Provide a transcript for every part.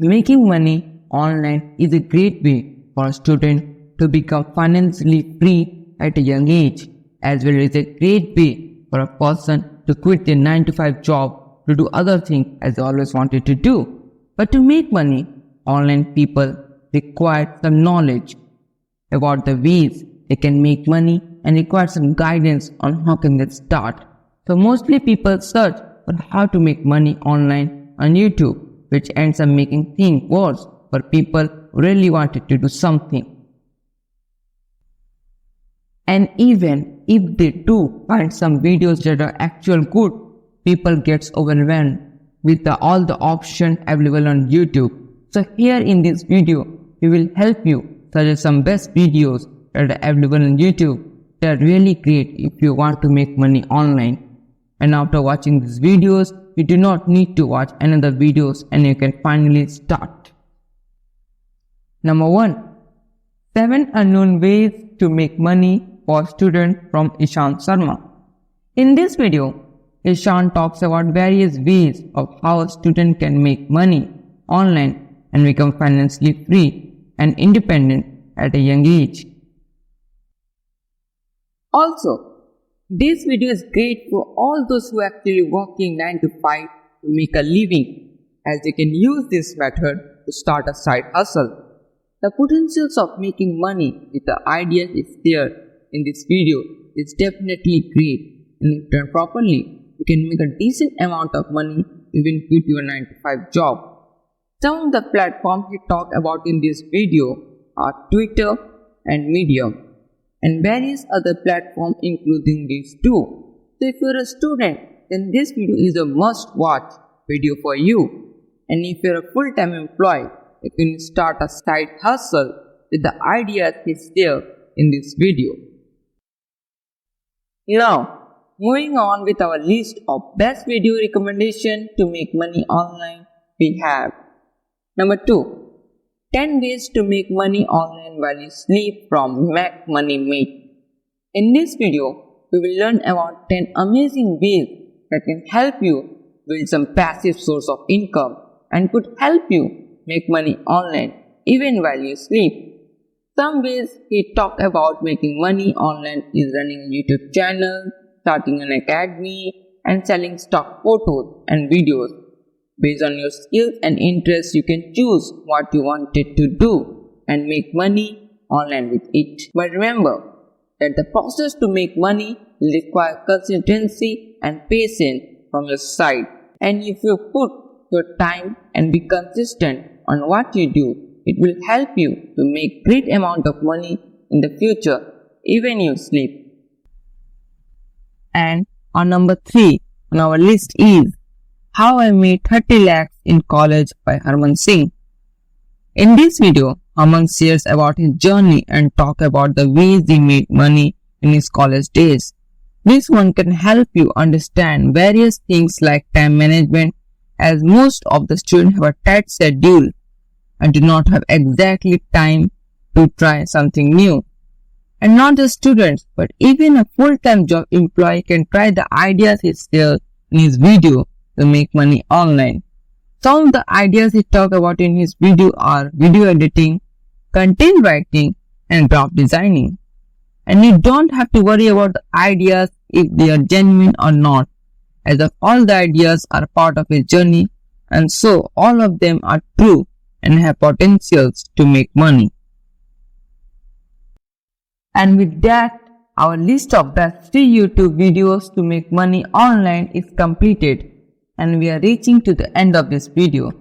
Making money online is a great way for a student to become financially free at a young age, as well as a great way for a person to quit their 9 to 5 job to do other things as they always wanted to do. But to make money, online people require some knowledge about the ways they can make money and require some guidance on how can they start. So mostly people search for how to make money online on YouTube, which ends up making things worse for people who really wanted to do something. And even if they do find some videos that are actual good, people gets overwhelmed with all the options available on YouTube. So here in this video, we will help you suggest some best videos that are available on YouTube that are really great if you want to make money online. And after watching these videos, you do not need to watch another videos and you can finally start. Number 1. 7 unknown ways to make money for students from Ishant Sharma. In this video, Ishant talks about various ways of how a student can make money online and become financially free and independent at a young age. Also, this video is great for all those who are actually working 9 to 5 to make a living, as they can use this method to start a side hustle. The potentials of making money with the ideas is there in this video is definitely great, and if done properly, you can make a decent amount of money even quit your 9 to 5 job. Some of the platforms we talk about in this video are Twitter and Medium, and various other platforms including these two. So if you're a student, then this video is a must-watch video for you. And if you're a full-time employee, you can start a side hustle with the ideas is there in this video. Now, moving on with our list of best video recommendation to make money online, we have Number 2. 10 ways to make money online while you sleep from Mac Money Mate. In this video, we will learn about 10 amazing ways that can help you build some passive source of income and could help you make money online even while you sleep. Some ways he talked about making money online is running a YouTube channel, starting an academy, and selling stock photos and videos. Based on your skills and interests, you can choose what you wanted to do and make money online with it. But remember that the process to make money will require consistency and patience from your side. And if you put your time and be consistent on what you do, it will help you to make great amount of money in the future, even you sleep. And on number 3 on our list is How I Made 30 Lakhs in College by Harman Singh. In this video, Harman shares about his journey and talk about the ways he made money in his college days. This one can help you understand various things like time management, as most of the students have a tight schedule and do not have exactly time to try something new. And not just students, but even a full-time job employee can try the ideas he shares in his video to make money online. Some of the ideas he talked about in his video are video editing, content writing, and graphic designing. And you don't have to worry about the ideas if they are genuine or not, as if all the ideas are part of his journey, and so all of them are true and have potentials to make money. And with that, our list of best free YouTube videos to make money online is completed, and we are reaching to the end of this video.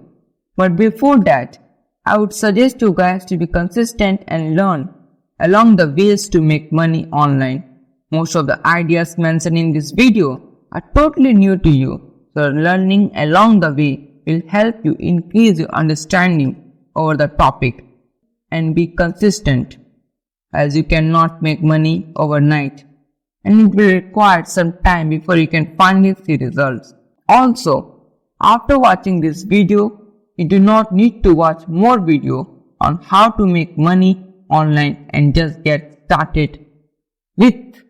But before that, I would suggest you guys to be consistent and learn along the ways to make money online. Most of the ideas mentioned in this video are totally new to you, so learning along the way will help you increase your understanding over the topic. And be consistent, as you cannot make money overnight, and it will require some time before you can finally see results. Also, after watching this video, you do not need to watch more video on how to make money online and just get started with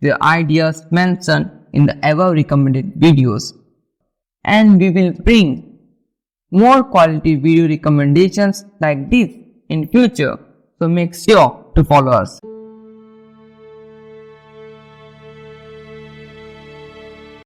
the ideas mentioned in the above recommended videos. And we will bring more quality video recommendations like this in future. So make sure to follow us.